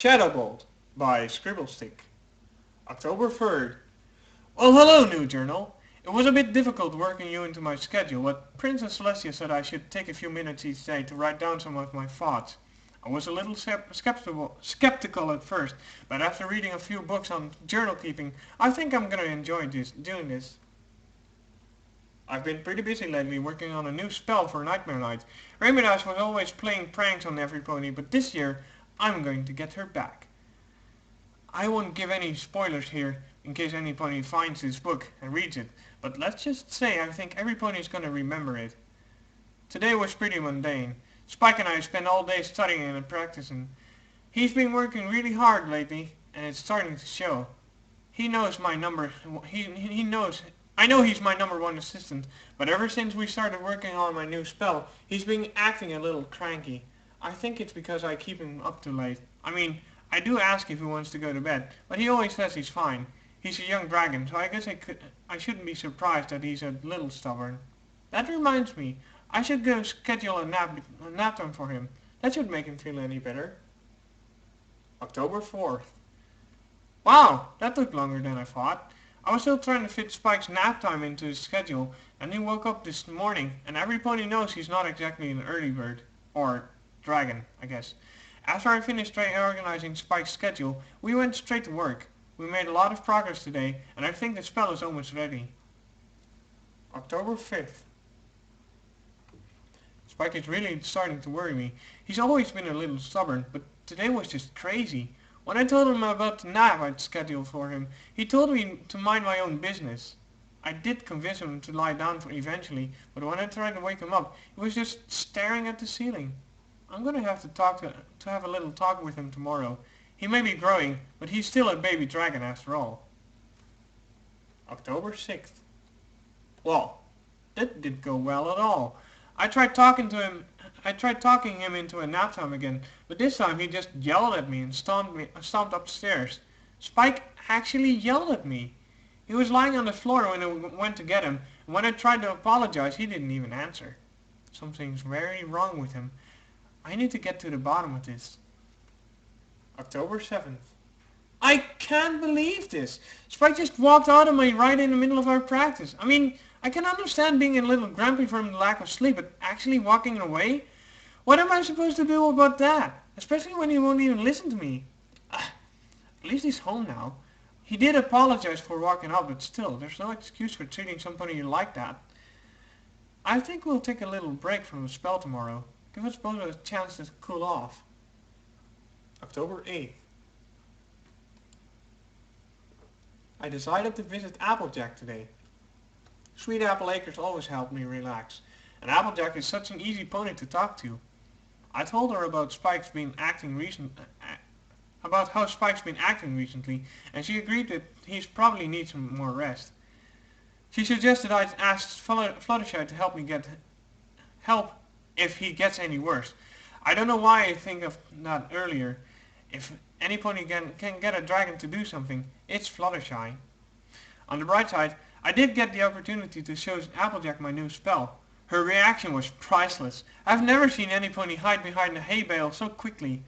ShadowBolt by ScribbleStick. October 3rd. Well, hello, new journal. It was a bit difficult working you into my schedule, but Princess Celestia said I should take a few minutes each day to write down some of my thoughts. I was a little skeptical at first, but after reading a few books on journal keeping, I think I'm gonna enjoy doing this. I've been pretty busy lately working on a new spell for Nightmare Night. Raymond was always playing pranks on every pony, but this year I'm going to get her back. I won't give any spoilers here in case any pony finds this book and reads it, but let's just say I think every pony is going to remember it. Today was pretty mundane. Spike and I spent all day studying and practicing. He's been working really hard lately, and it's starting to show. He knows my number. He knows. I know he's my #1 assistant, but ever since we started working on my new spell, he's been acting a little cranky. I think it's because I keep him up too late. I do ask if he wants to go to bed, but he always says he's fine. He's a young dragon, so I guess I shouldn't be surprised that he's a little stubborn. That reminds me, I should go schedule a nap time for him. That should make him feel any better. October 4th. Wow, that took longer than I thought. I was still trying to fit Spike's nap time into his schedule, and he woke up this morning, and every pony knows he's not exactly an early bird. Or dragon, I guess. After I finished reorganizing Spike's schedule, we went straight to work. We made a lot of progress today, and I think the spell is almost ready. October 5th. Spike is really starting to worry me. He's always been a little stubborn, but today was just crazy. When I told him about the nap I'd scheduled for him, he told me to mind my own business. I did convince him to lie down eventually, but when I tried to wake him up, he was just staring at the ceiling. I'm going to have to have a little talk with him tomorrow. He may be growing, but he's still a baby dragon after all. October 6th. Well, that didn't go well at all. I tried talking him into a nap time again, but this time he just yelled at me and stomped upstairs. Spike actually yelled at me. He was lying on the floor when I went to get him, and when I tried to apologize, he didn't even answer. Something's very wrong with him. I need to get to the bottom of this. October 7th. I can't believe this. Spike just walked out on me right in the middle of our practice. I can understand being a little grumpy from the lack of sleep, but actually walking away? What am I supposed to do about that? Especially when he won't even listen to me. At least he's home now. He did apologize for walking out, but still, there's no excuse for treating somebody like that. I think we'll take a little break from the spell tomorrow. Give us both a chance to cool off. October 8th. I decided to visit Applejack today. Sweet Apple Acres always helped me relax, and Applejack is such an easy pony to talk to. I told her about how Spike's been acting recently, and she agreed that he probably needs some more rest. She suggested I ask Fluttershy to help if he gets any worse. I don't know why I think of that earlier. If any pony can get a dragon to do something, it's Fluttershy. On the bright side, I did get the opportunity to show Applejack my new spell. Her reaction was priceless. I've never seen any pony hide behind a hay bale so quickly.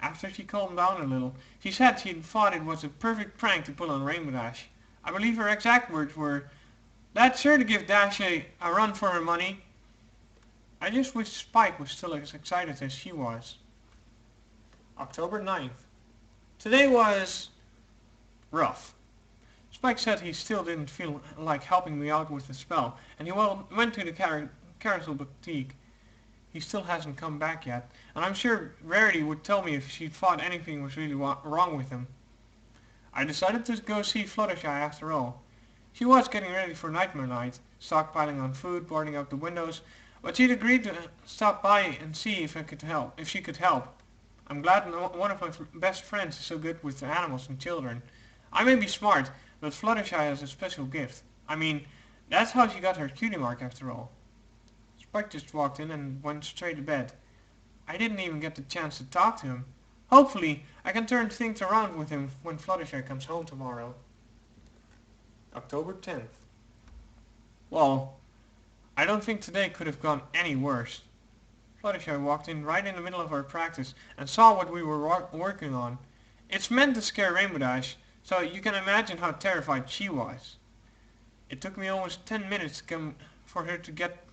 After she calmed down a little, she said she thought it was a perfect prank to pull on Rainbow Dash. I believe her exact words were, "That's sure to give Dash a run for her money." I just wish Spike was still as excited as she was. October 9th. Today was rough. Spike said he still didn't feel like helping me out with the spell, and he went to the Carousel Boutique. He still hasn't come back yet, and I'm sure Rarity would tell me if she thought anything was really wrong with him. I decided to go see Fluttershy after all. She was getting ready for Nightmare Night, stockpiling on food, boarding up the windows, but she'd agreed to stop by and see if she could help. I'm glad one of my best friends is so good with the animals and children. I may be smart, but Fluttershy has a special gift. That's how she got her cutie mark after all. Spike just walked in and went straight to bed. I didn't even get the chance to talk to him. Hopefully, I can turn things around with him when Fluttershy comes home tomorrow. October 10th. Well, I don't think today could have gone any worse. Fluttershy walked in right in the middle of our practice and saw what we were working on. It's meant to scare Rainbow Dash, so you can imagine how terrified she was. It took me almost 10 minutes for her to get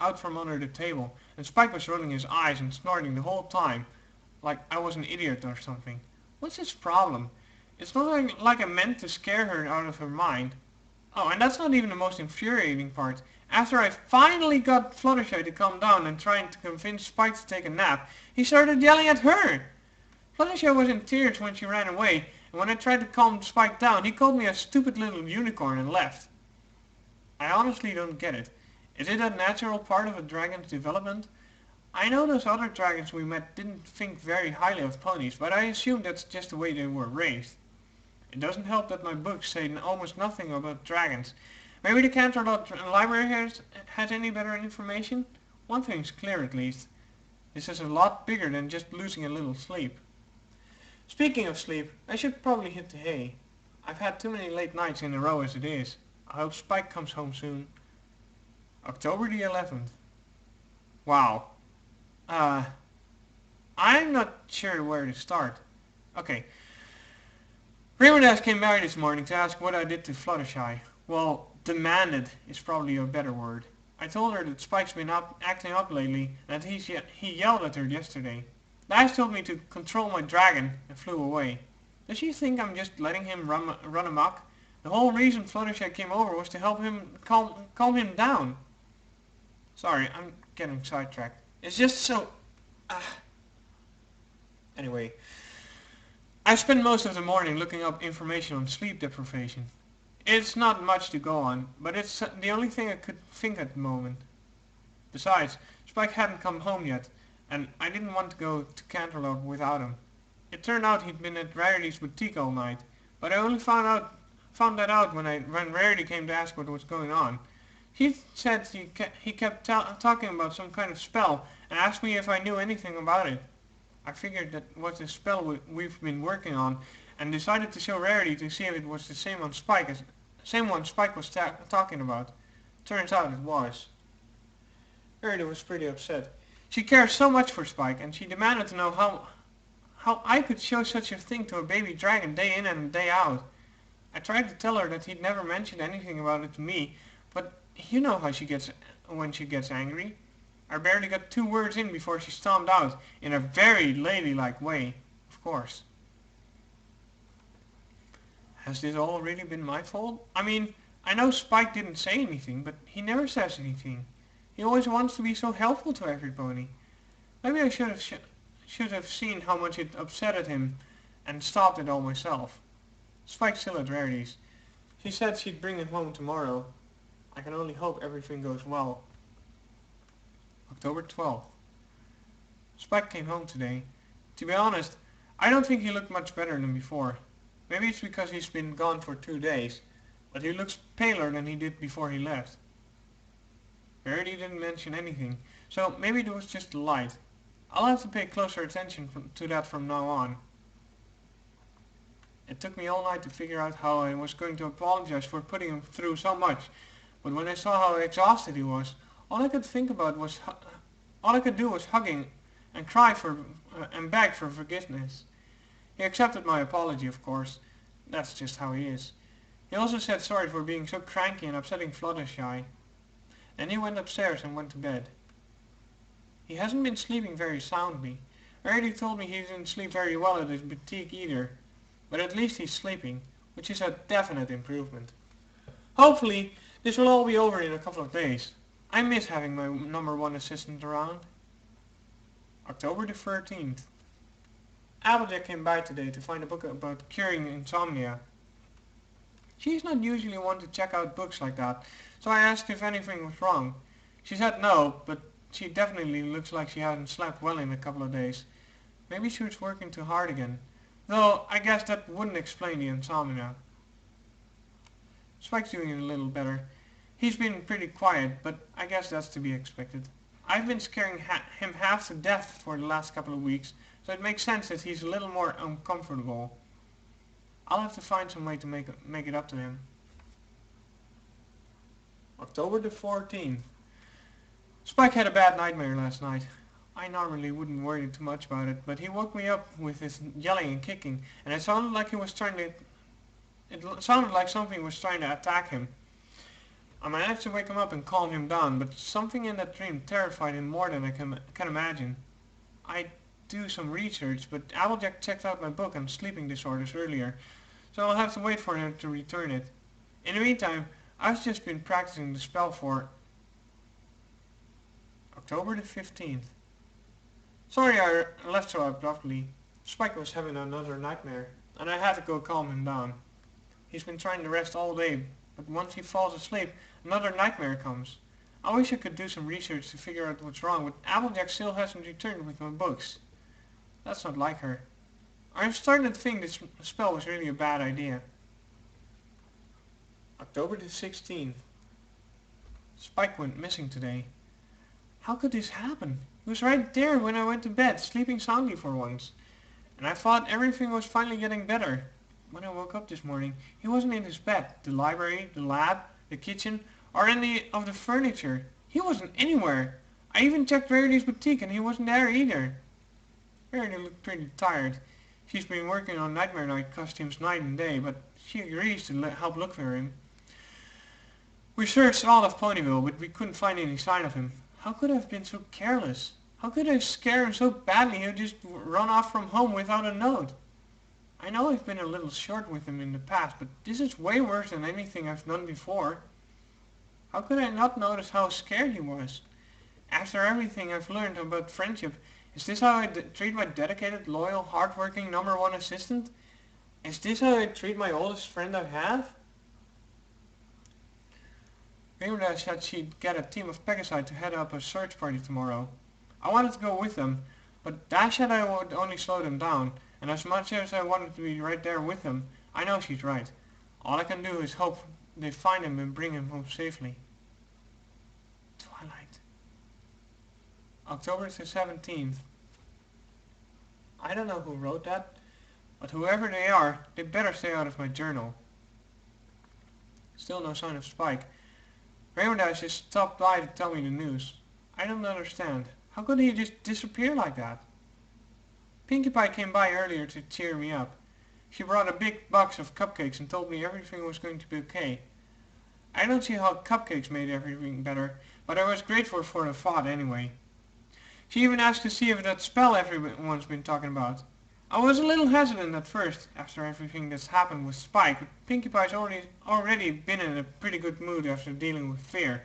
out from under the table, and Spike was rolling his eyes and snorting the whole time, like I was an idiot or something. What's his problem? It's not like I meant to scare her out of her mind. Oh, and that's not even the most infuriating part. After I finally got Fluttershy to calm down and trying to convince Spike to take a nap, he started yelling at her. Fluttershy was in tears when she ran away, and when I tried to calm Spike down, he called me a stupid little unicorn and left. I honestly don't get it. Is it a natural part of a dragon's development? I know those other dragons we met didn't think very highly of ponies, but I assume that's just the way they were raised. It doesn't help that my books say almost nothing about dragons. Maybe the Canterlot library has any better information? One thing's clear at least. This is a lot bigger than just losing a little sleep. Speaking of sleep, I should probably hit the hay. I've had too many late nights in a row as it is. I hope Spike comes home soon. October the 11th. Wow. I'm not sure where to start. Okay. Rainbow Dash came by this morning to ask what I did to Fluttershy. Well, demanded is probably a better word. I told her that Spike's been acting up lately and that he yelled at her yesterday. Dash told me to control my dragon and flew away. Does she think I'm just letting him run amok? The whole reason Fluttershy came over was to help him calm him down. Sorry, I'm getting sidetracked. It's just so... Anyway, I spent most of the morning looking up information on sleep deprivation. It's not much to go on, but it's the only thing I could think at the moment. Besides, Spike hadn't come home yet, and I didn't want to go to Canterlot without him. It turned out he'd been at Rarity's boutique all night, but I only found that out when Rarity came to ask what was going on. He said he kept talking about some kind of spell and asked me if I knew anything about it. I figured that was the spell we've been working on, and decided to show Rarity to see if it was the same one Spike was talking about. Turns out it was. Rarity was pretty upset. She cares so much for Spike, and she demanded to know how I could show such a thing to a baby dragon day in and day out. I tried to tell her that he'd never mentioned anything about it to me, but you know how she gets when she gets angry. I barely got 2 words in before she stormed out, in a very ladylike way, of course. Has this all really been my fault? I mean, I know Spike didn't say anything, but he never says anything. He always wants to be so helpful to everybody. Maybe I should have seen how much it upsetted him and stopped it all myself. Spike's still at Rarity's. She said she'd bring him home tomorrow. I can only hope everything goes well. October 12th. Spike came home today. To be honest, I don't think he looked much better than before. Maybe it's because he's been gone for 2 days, but he looks paler than he did before he left. Rarity didn't mention anything, so maybe it was just the light. I'll have to pay closer attention to that from now on. It took me all night to figure out how I was going to apologize for putting him through so much, but when I saw how exhausted he was, all I could do was hugging and cry and beg for forgiveness. He accepted my apology, of course. That's just how he is. He also said sorry for being so cranky and upsetting Fluttershy. Then he went upstairs and went to bed. He hasn't been sleeping very soundly. Rarity told me he didn't sleep very well at his boutique either, but at least he's sleeping, which is a definite improvement. Hopefully, this will all be over in a couple of days. I miss having my #1 assistant around. October the 13th. Applejack came by today to find a book about curing insomnia. She's not usually one to check out books like that, so I asked if anything was wrong. She said no, but she definitely looks like she hasn't slept well in a couple of days. Maybe she was working too hard again, though I guess that wouldn't explain the insomnia. Spike's doing a little better. He's been pretty quiet, but I guess that's to be expected. I've been scaring him half to death for the last couple of weeks, so it makes sense that he's a little more uncomfortable. I'll have to find some way to make it up to him. October the 14th. Spike had a bad nightmare last night. I normally wouldn't worry too much about it, but he woke me up with his yelling and kicking, and it sounded like it sounded like something was trying to attack him. I managed to wake him up and calm him down, but something in that dream terrified him more than I can imagine. I do some research, but Applejack checked out my book on sleeping disorders earlier, so I'll have to wait for him to return it. In the meantime, I've just been practicing the spell for October the 15th. Sorry I left so abruptly. Spike was having another nightmare, and I had to go calm him down. He's been trying to rest all day, but once he falls asleep, another nightmare comes. I wish I could do some research to figure out what's wrong, but Applejack still hasn't returned with my books. That's not like her. I'm starting to think this spell was really a bad idea. October the 16th. Spike went missing today. How could this happen? He was right there when I went to bed, sleeping soundly for once. And I thought everything was finally getting better. When I woke up this morning, he wasn't in his bed, the library, the lab, the kitchen, or any of the furniture. He wasn't anywhere. I even checked Rarity's boutique and he wasn't there either. Rarity looked pretty tired. She's been working on Nightmare Night costumes night and day, but she agrees to help look for him. We searched all of Ponyville, but we couldn't find any sign of him. How could I have been so careless? How could I scare him so badly he'd just run off from home without a note? I know I've been a little short with him in the past, but this is way worse than anything I've done before. How could I not notice how scared he was? After everything I've learned about friendship, is this how I treat my dedicated, loyal, hardworking #1 assistant? Is this how I treat my oldest friend I have? Raymond said she'd get a team of Pegasus to head up a search party tomorrow. I wanted to go with them, but Dash said I would only slow them down, and as much as I wanted to be right there with them, I know she's right. All I can do is hope they find him and bring him home safely. Twilight. October the 17th. I don't know who wrote that, but whoever they are, they better stay out of my journal. Still no sign of Spike. Raymond just stopped by to tell me the news. I don't understand. How could he just disappear like that? Pinkie Pie came by earlier to cheer me up. She brought a big box of cupcakes and told me everything was going to be okay. I don't see how cupcakes made everything better, but I was grateful for the thought anyway. She even asked to see if that spell everyone's been talking about. I was a little hesitant at first, after everything that's happened with Spike, but Pinkie Pie's already been in a pretty good mood after dealing with fear.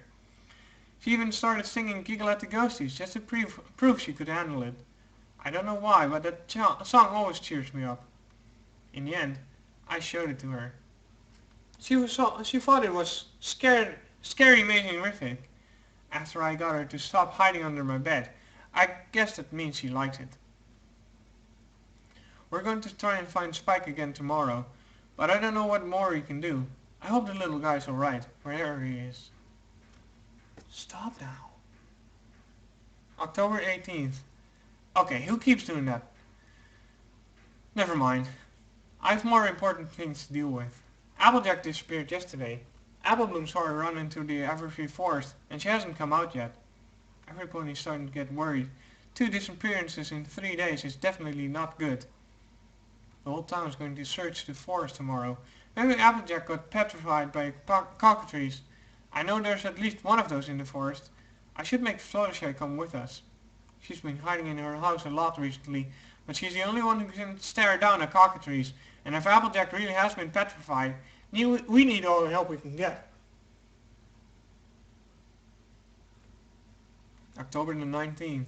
She even started singing Giggle at the Ghosties, just to prove she could handle it. I don't know why, but that song always cheers me up. In the end, I showed it to her. She thought it was scary, amazing, horrific. After I got her to stop hiding under my bed, I guess that means she likes it. We're going to try and find Spike again tomorrow, but I don't know what more we can do. I hope the little guy's alright, wherever he is. Stop now. October 18th. Okay, who keeps doing that? Never mind. I have more important things to deal with. Applejack disappeared yesterday. Applebloom saw her run into the Everfree Forest, and she hasn't come out yet. Everybody's starting to get worried. 2 disappearances in 3 days is definitely not good. The whole town is going to search the forest tomorrow. Maybe Applejack got petrified by cockatrices. I know there's at least one of those in the forest. I should make Fluttershy come with us. She's been hiding in her house a lot recently, but she's the only one who can stare down a cockatrice, and if Applejack really has been petrified, we need all the help we can get. October the 19th.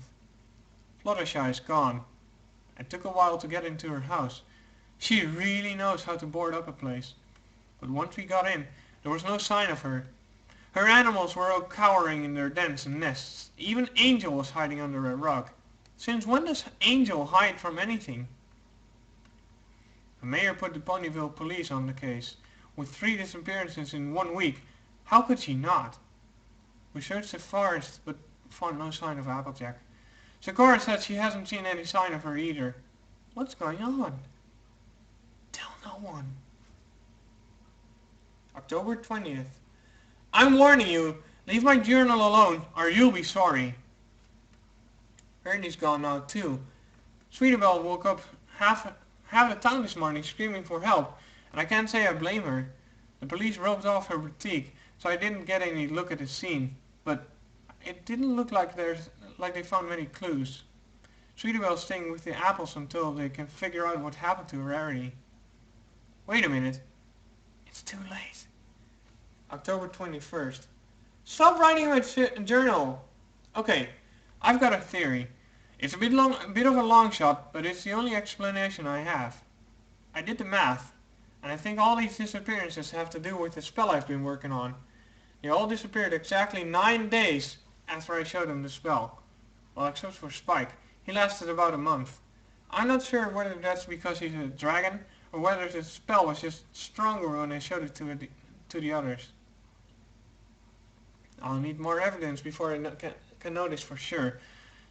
Fluttershy is gone. It took a while to get into her house. She really knows how to board up a place. But once we got in, there was no sign of her. Her animals were all cowering in their dens and nests. Even Angel was hiding under a rug. Since when does Angel hide from anything? The mayor put the Ponyville police on the case. With 3 disappearances in 1 week, how could she not? We searched the forest, but found no sign of Applejack. Sakura said she hasn't seen any sign of her either. What's going on? Tell no one. October 20th. I'm warning you, leave my journal alone or you'll be sorry. Ernie's gone now too. Sweetabelle woke up half the town this morning screaming for help, and I can't say I blame her. The police roped off her boutique, so I didn't get any look at the scene, but it didn't look like they found many clues. Sweetabelle's staying with the apples until they can figure out what happened to Rarity. Wait a minute. It's too late. October 21st. Stop writing my journal! Okay, I've got a theory. It's a bit of a long shot, but it's the only explanation I have. I did the math, and I think all these disappearances have to do with the spell I've been working on. They all disappeared exactly 9 days after I showed them the spell. Well, except for Spike. He lasted about a month. I'm not sure whether that's because he's a dragon, or whether the spell was just stronger when I showed it to the others. I'll need more evidence before I can know this for sure.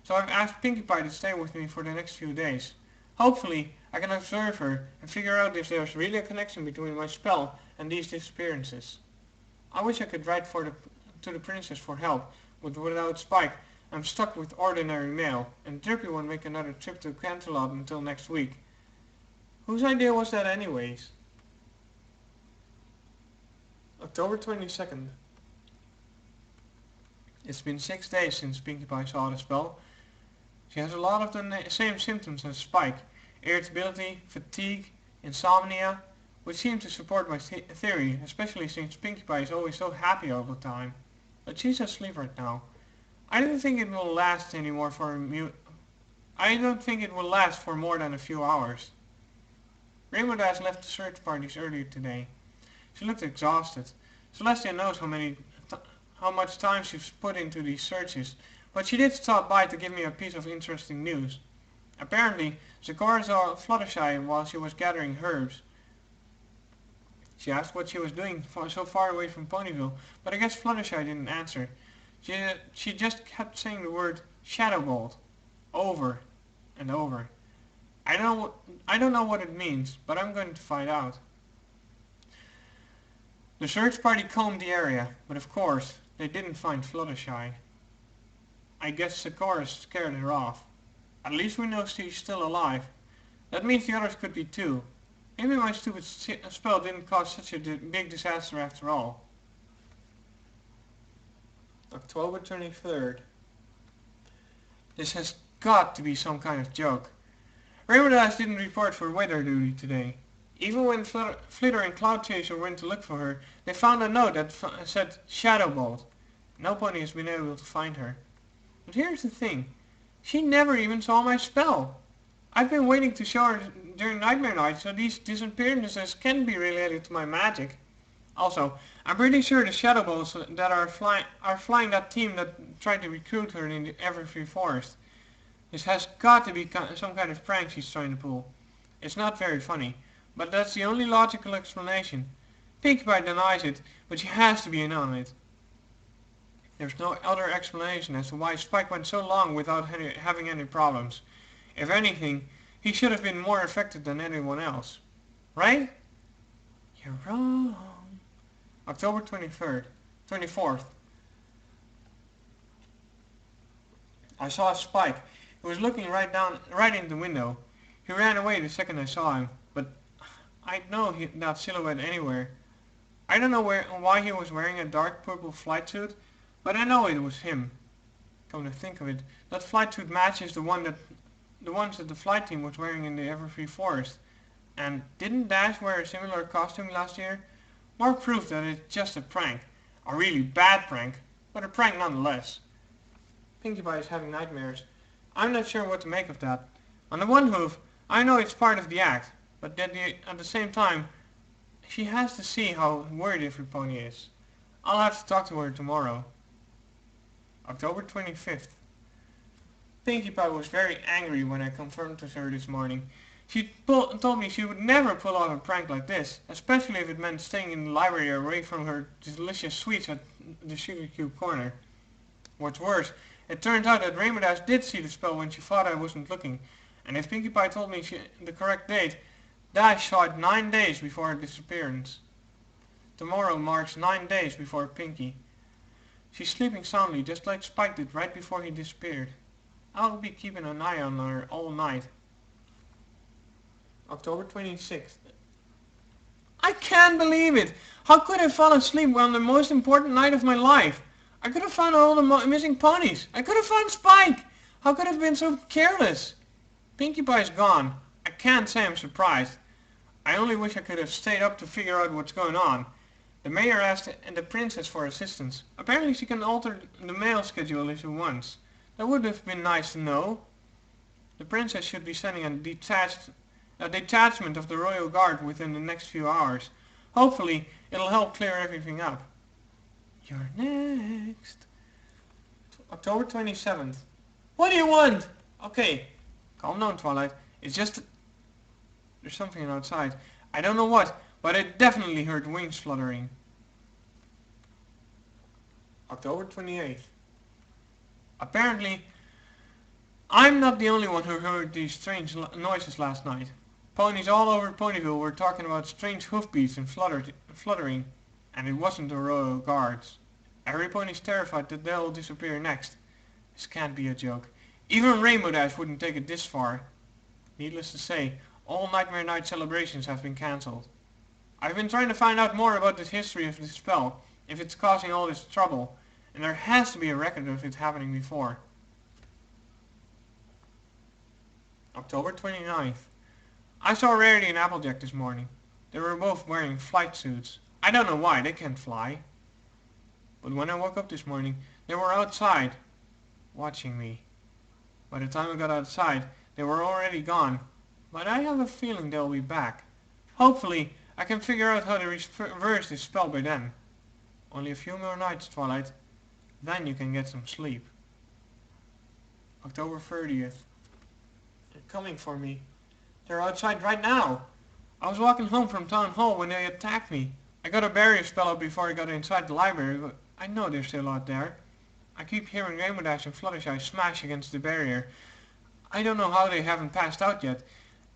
So I've asked Pinkie Pie to stay with me for the next few days. Hopefully, I can observe her and figure out if there's really a connection between my spell and these disappearances. I wish I could write to the princess for help, but without Spike, I'm stuck with ordinary mail, and Drippy won't make another trip to Canterlot until next week. Whose idea was that anyways? October 22nd. It's been 6 days since Pinkie Pie saw the spell. She has a lot of the same symptoms as Spike. Irritability, fatigue, insomnia, which seem to support my theory, especially since Pinkie Pie is always so happy all the time. But she's asleep right now. I don't think it will last for more than a few hours. Rainbow Dash left the search parties earlier today. She looked exhausted. Celestia knows how much time she's put into these searches, but she did stop by to give me a piece of interesting news. Apparently, Zecora saw Fluttershy while she was gathering herbs. She asked what she was doing so far away from Ponyville, but I guess Fluttershy didn't answer. She just kept saying the word ShadowBolt over and over. I don't know what it means, but I'm going to find out. The search party combed the area, but of course, they didn't find Fluttershy. I guess Zecora scared her off. At least we know she's still alive. That means the others could be too. Maybe my stupid spell didn't cause such a big disaster after all. October 23rd. This has got to be some kind of joke. Rainbow Dash didn't report for weather duty today. Even when Flitter and Cloud Chaser went to look for her, they found a note that said ShadowBolt. No pony has been able to find her. But here's the thing. She never even saw my spell. I've been waiting to show her during Nightmare Night, so these disappearances can be related to my magic. Also, I'm pretty sure the ShadowBolts that are flying that team that tried to recruit her in the Everfree Forest. This has got to be some kind of prank she's trying to pull. It's not very funny, but that's the only logical explanation. Pinkie Pie denies it, but she has to be in on it. There's no other explanation as to why Spike went so long without having any problems. If anything, he should have been more affected than anyone else. Right? You're wrong. October 24th. I saw Spike. He was looking right in the window. He ran away the second I saw him, but I'd know that silhouette anywhere. I don't know why he was wearing a dark purple flight suit, but I know it was him. Come to think of it, that flight suit matches the ones that the flight team was wearing in the Everfree Forest. And didn't Dash wear a similar costume last year? More proof that it's just a prank. A really bad prank, but a prank nonetheless. Pinkie Pie is having nightmares. I'm not sure what to make of that. On the one hoof, I know it's part of the act, but at the same time, she has to see how worried every pony is. I'll have to talk to her tomorrow. October 25th. Pinkie Pie was very angry when I confirmed with her this morning. She told me she would never pull off a prank like this, especially if it meant staying in the library away from her delicious sweets at the Sugar Cube corner. What's worse, it turns out that Rainbow Dash did see the spell when she thought I wasn't looking, and if Pinkie Pie told me the correct date, Dash saw it 9 days before her disappearance. Tomorrow marks 9 days before Pinkie. She's sleeping soundly, just like Spike did right before he disappeared. I'll be keeping an eye on her all night. October 26th. I can't believe it! How could I fall asleep on the most important night of my life? I could have found all the missing ponies. I could have found Spike. How could I have been so careless? Pinkie Pie's gone. I can't say I'm surprised. I only wish I could have stayed up to figure out what's going on. The mayor asked the princess for assistance. Apparently she can alter the mail schedule if she wants. That would have been nice to know. The princess should be sending a detachment of the royal guard within the next few hours. Hopefully it'll help clear everything up. You're next. October 27th. What do you want? Okay, calm down, Twilight. It's just... There's something outside. I don't know what, but I definitely heard wings fluttering. October 28th. Apparently, I'm not the only one who heard these strange noises last night. Ponies all over Ponyville were talking about strange hoofbeats and fluttering, and it wasn't the royal guards. Every pony's terrified that they'll disappear next. This can't be a joke. Even Rainbow Dash wouldn't take it this far. Needless to say, all Nightmare Night celebrations have been cancelled. I've been trying to find out more about the history of this spell, if it's causing all this trouble, and there has to be a record of it happening before. October 29th. I saw Rarity and Applejack this morning. They were both wearing flight suits. I don't know why, they can't fly. But when I woke up this morning, they were outside, watching me. By the time I got outside, they were already gone. But I have a feeling they'll be back. Hopefully, I can figure out how to reverse this spell by then. Only a few more nights, Twilight. Then you can get some sleep. October 30th. They're coming for me. They're outside right now. I was walking home from town hall when they attacked me. I got a barrier spell out before I got inside the library, but I know they're still out there. I keep hearing Rainbow Dash and Fluttershy smash against the barrier. I don't know how they haven't passed out yet.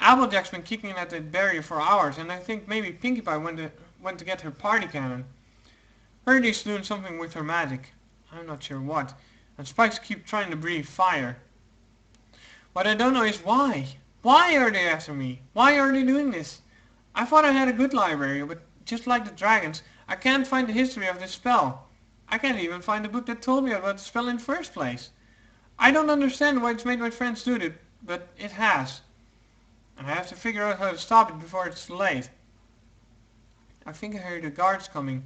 Applejack's been kicking at that barrier for hours, and I think maybe Pinkie Pie went to get her party cannon. Rarity's doing something with her magic. I'm not sure what. And Spikes keep trying to breathe fire. What I don't know is why. Why are they after me? Why are they doing this? I thought I had a good library, but just like the dragons, I can't find the history of this spell. I can't even find the book that told me about the spell in the first place. I don't understand why it's made my friends do it, but it has. And I have to figure out how to stop it before it's too late. I think I hear the guards coming.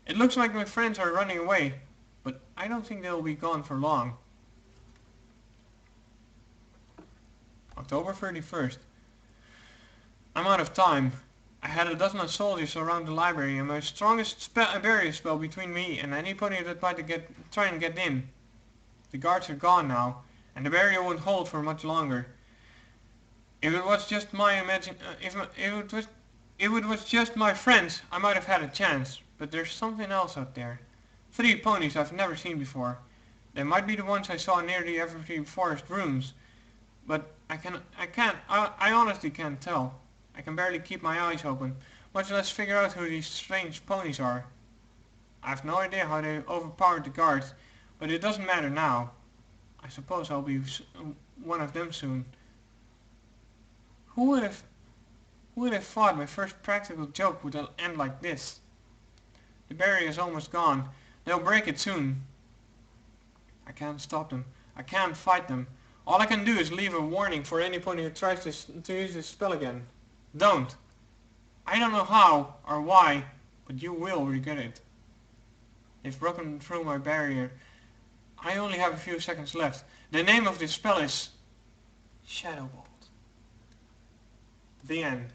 It looks like my friends are running away, but I don't think they'll be gone for long. October 31st. I'm out of time. I had a dozen of soldiers around the library and my strongest barrier spell between me and any pony that might try and get in. The guards are gone now, and the barrier won't hold for much longer. If it was just my if it was just my friends, I might have had a chance. But there's something else out there. 3 ponies I've never seen before. They might be the ones I saw near the Evergreen Forest rooms, but I honestly can't tell. I can barely keep my eyes open, much less figure out who these strange ponies are. I have no idea how they overpowered the guards, but it doesn't matter now. I suppose I'll be one of them soon. Who would have thought my first practical joke would end like this? The barrier is almost gone. They'll break it soon. I can't stop them. I can't fight them. All I can do is leave a warning for any pony who tries to use this spell again. Don't. I don't know how or why, but you will regret it. They've broken through my barrier. I only have a few seconds left. The name of this spell is ShadowBolt. The end.